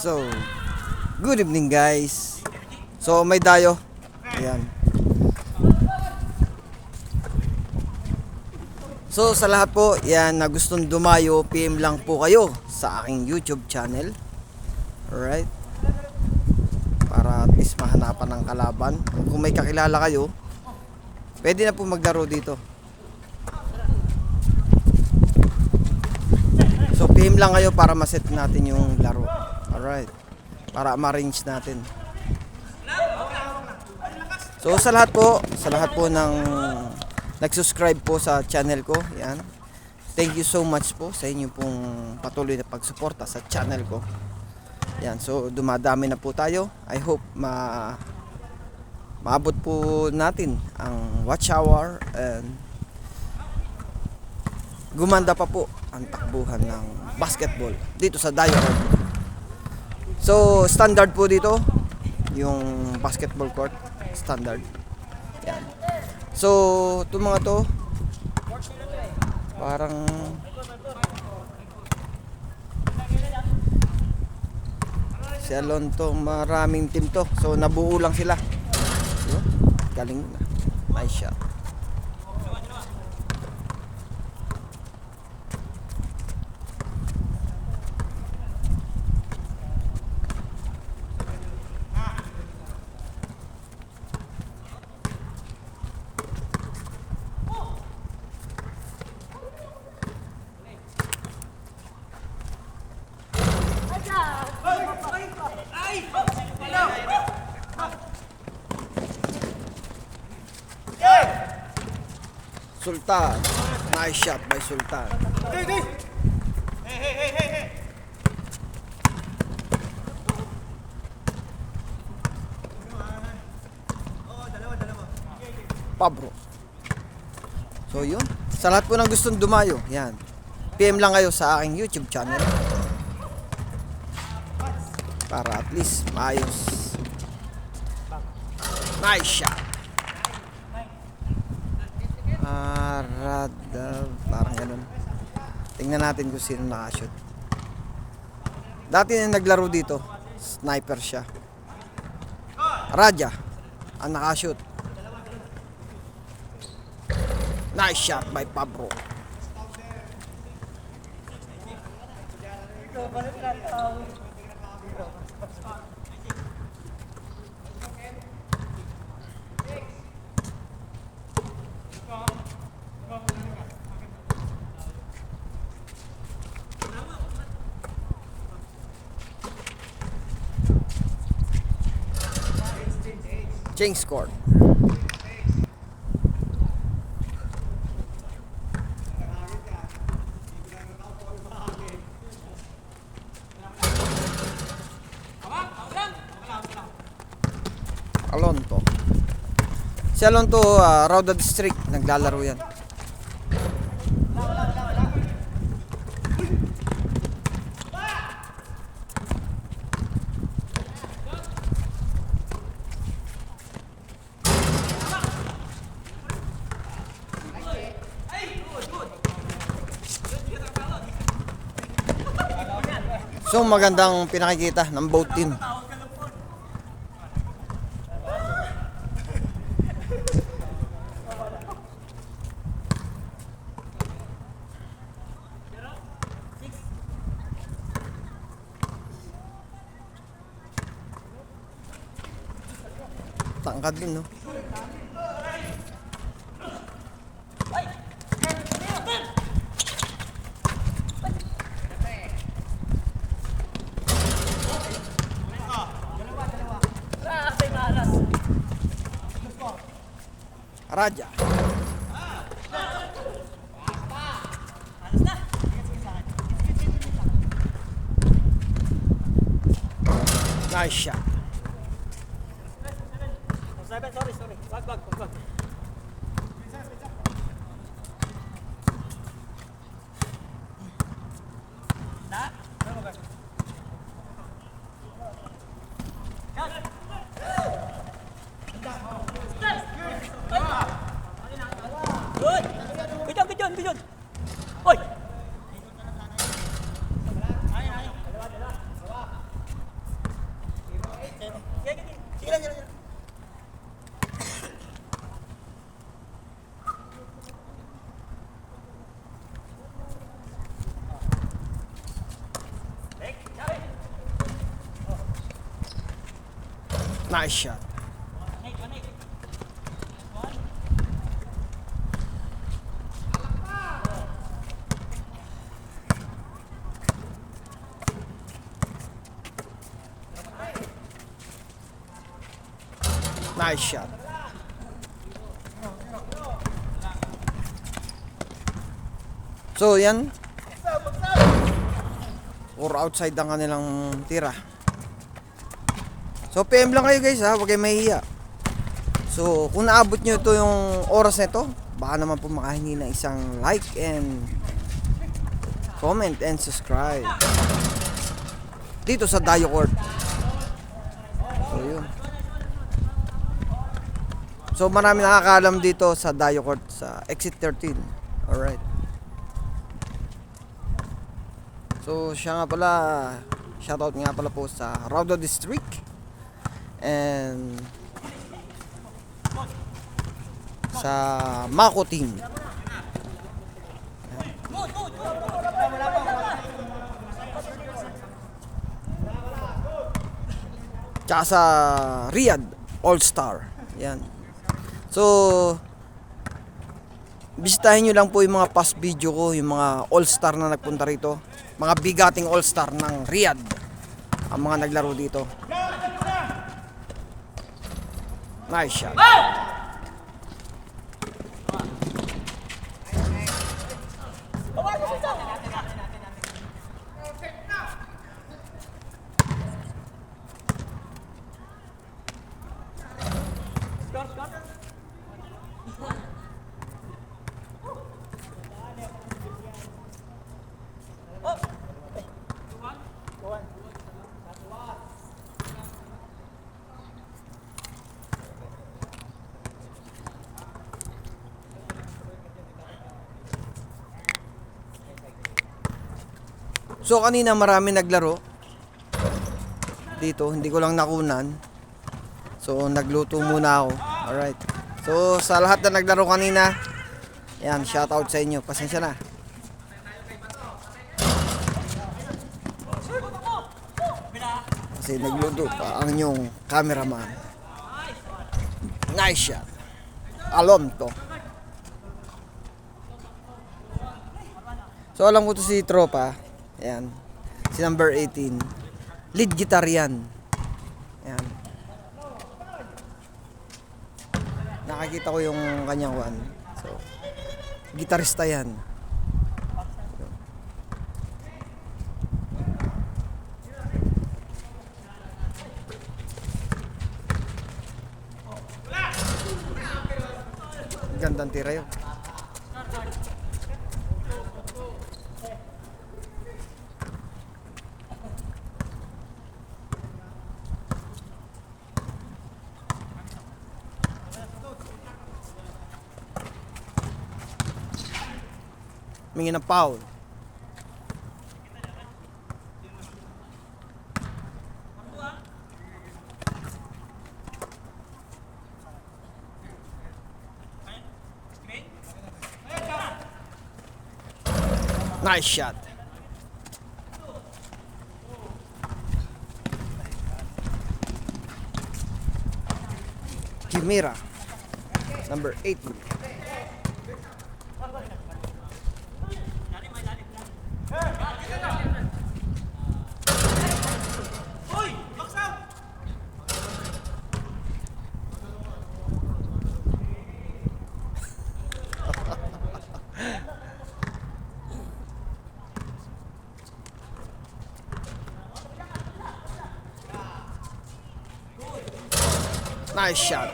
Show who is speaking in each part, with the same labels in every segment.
Speaker 1: So, good evening guys. So, may dayo. Ayan. So, sa lahat po, yan na gustong dumayo, PM lang po kayo sa aking YouTube channel. Alright. Para at least mahanapan ng kalaban. Kung may kakilala kayo, pwede na po maglaro dito. So, PM lang kayo para maset natin yung laro. Alright. Para ma-arrange natin. So, sa lahat po ng nag-subscribe po sa channel ko, yan. Thank you so much po sa inyo pong patuloy na pagsuporta sa channel ko. Yan, so dumadami na po tayo. I hope maabot po natin ang watch hour and gumanda pa po ang takbuhan ng basketball dito sa Dayo Road. So, standard po dito yung basketball court, standard. Yan. So, itong mga to parang salon to, maraming team to. So, nabuo lang sila. So, galing na. Nice shot. Sultan. Nice shot by Sultan. Pabro. So yun. Sa lahat po ng gustong dumayo, yan. PM lang kayo sa aking YouTube channel. Para at least maayos. Nice shot. Parang ganun. Tingnan natin kung sino nakashoot. Dati na naglaro dito, sniper siya. Raja ang nakashoot. Nice shot by Pabro. Change score. Alonto. Si Alonto, Rauda District, naglalaro yan. So, magandang pinakikita ng both team. Tangkad din, no? Raja. Nice shot. Sorry. Wag. Good. Oy. Nice shot. Nice shot. So yan, or outside ang kanilang tira. So PM lang kayo guys ha, huwag kayong mahihiya. So kung naabot nyo ito yung oras na ito, baka naman po makahingi ng isang like and comment and subscribe dito sa Dayo Court. So yun. So marami nakakaalam dito sa Dayo Court sa exit 13. Alright. So siya nga pala, shoutout nga pala po sa Raudo District and sa Mako Team. Tsaka sa Riyadh All-Star. Yan. So bisitahin nyo lang po yung mga past video ko, yung mga All-Star na nagpunta rito, mga bigating All-Star ng Riyadh ang mga naglaro dito. Nice shot. So kanina marami naglaro dito, hindi ko lang nakunan. So nagluto muna ako. Alright. So sa lahat na naglaro kanina, yan, shoutout sa inyo. Pasensya na. Kasi nagluto pa ang inyong cameraman. Nice shot. Alon to. So alam ko to si Tropa. Ayan. Si number 18. Lead guitar yan. Ayan. Nakakita ko yung kanyang one. So, gitarista yan. Gandang tira yun. Mingi ng foul. Nice shot. Kimira, number 8. Nice shot.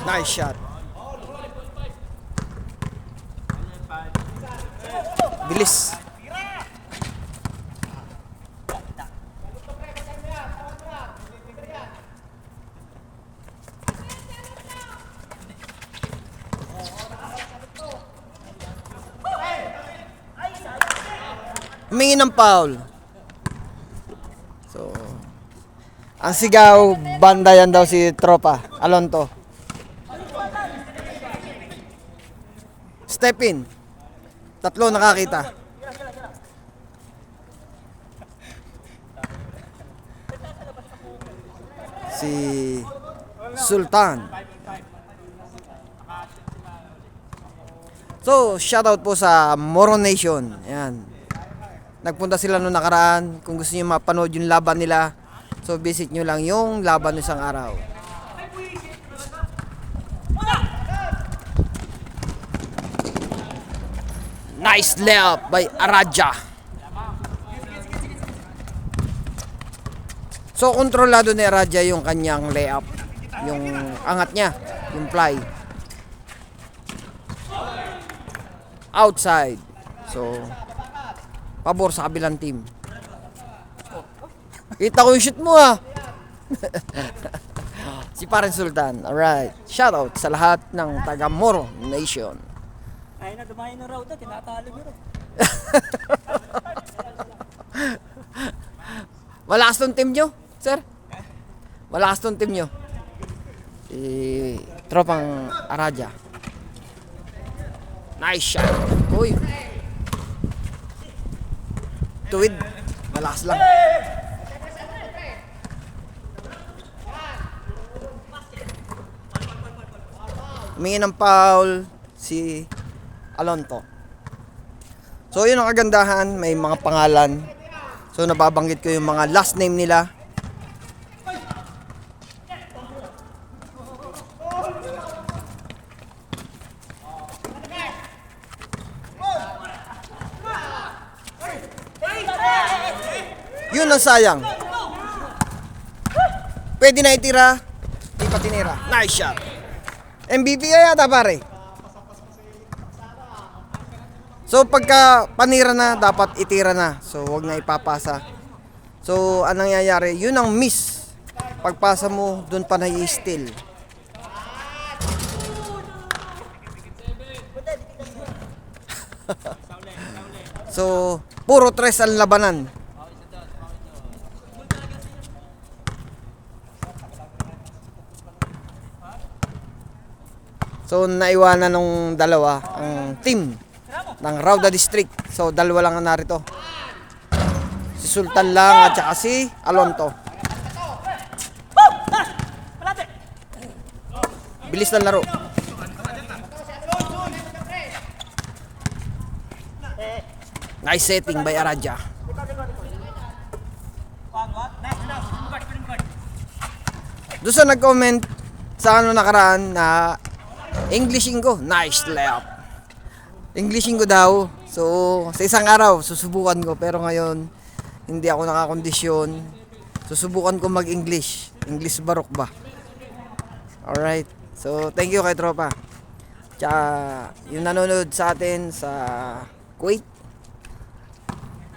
Speaker 1: Nice shot. Bilis. Humingi ng foul. So, ang sigaw, bandayan daw si Tropa. Alonto. Step in. Tatlo nakakita. Si Sultan. So, shoutout po sa Moro Nation. Ayan. Nagpunta sila noong nakaraan. Kung gusto niyo mapanood yung laban nila, so visit nyo lang yung laban isang araw. Nice layup by Araja. So, kontrolado ni Araja yung kanyang layup. Yung angat niya. Yung fly. Outside. So, pabor sa kabilang team. Kita ko yung shoot mo ah. Si Parang Sultan. Alright. Shoutout sa lahat ng taga Moro Nation.
Speaker 2: Ay na, dumayo na raw doon. Tinatalo nyo raw.
Speaker 1: Malakas tong team nyo, sir? Malakas tong team nyo. Si Tropang Araja. Nice shot. Uy. Tuwid. Malakas lang. Humingi ng foul si Alonto. So yun ang kagandahan, may mga pangalan. So nababanggit ko yung mga last name nila. Yun ang sayang. Pwede na itira, di pa tinira. Nice shot. MVP yata pare. So pagka panira na, dapat itira na. So wag na ipapasa. So anong nangyayari? Yun ang miss. Pagpasa mo, dun pa na-i-steal. So puro tres ang labanan. So naiwanan ng dalawa ang team ng Rauda District. So dalawa lang ang narito. Si Sultan lang at saka si Alonto. Bilis ng laro. Nice setting by Araja. Doon sa nag-comment sa ano nakaraan na Englishin ko, nice layup. Englishin ko daw. So, sa isang araw, susubukan ko. Pero ngayon, hindi ako nakakondisyon. Susubukan ko mag-English. English barok ba? Alright. So, thank you kay Tropa. Tsaka, yung nanonood sa atin sa Kuwait.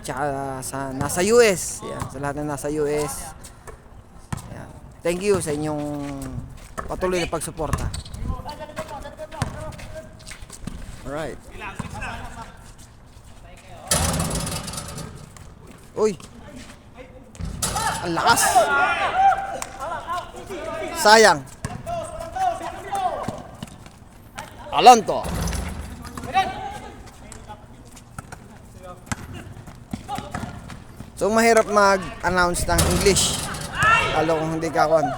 Speaker 1: Tsaka sa nasa US. Yan, sa lahat na nasa US. Yan. Thank you sa inyong patuloy na pagsuporta. Alright. Uy. Ang lakas. Sayang. Alonto. So mahirap mag-announce ng English. Lalo kung hindi ka kon.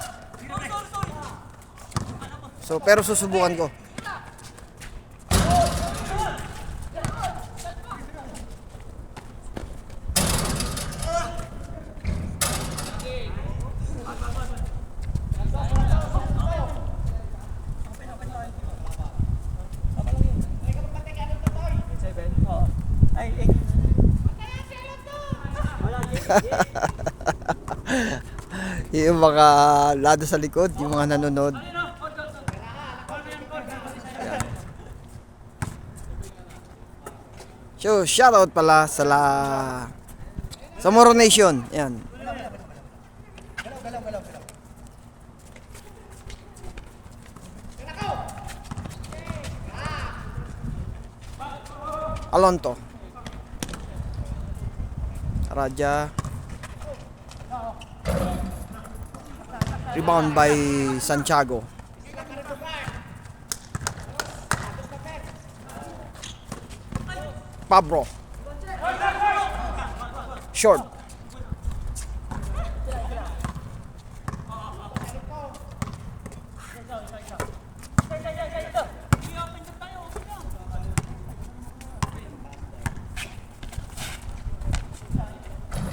Speaker 1: So pero susubukan ko. Yung mga lado sa likod, yung mga nanonood. Ayan. So, shoutout pala sa Moro Nation. Yan. Alonto. Raja. Rebound by Santiago. Pablo. Short.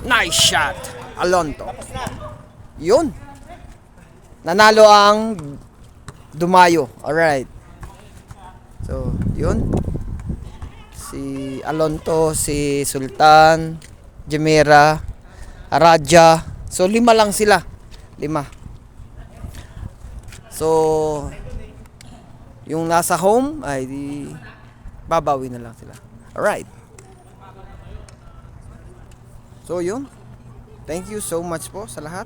Speaker 1: Nice shot. Alonto. Yun. Nanalo ang Dumayo. Alright. So, yun. Si Alonto, si Sultan, Jamera, Raja. So, 5 lang sila. 5. So, yung nasa home ay di babawi na lang sila. Alright. So, yun. Thank you so much po sa lahat.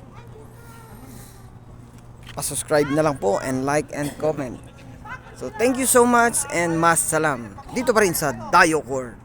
Speaker 1: Pa-subscribe na lang po and like and comment. So, thank you so much and mas salam. Dito pa rin sa Dayo Core.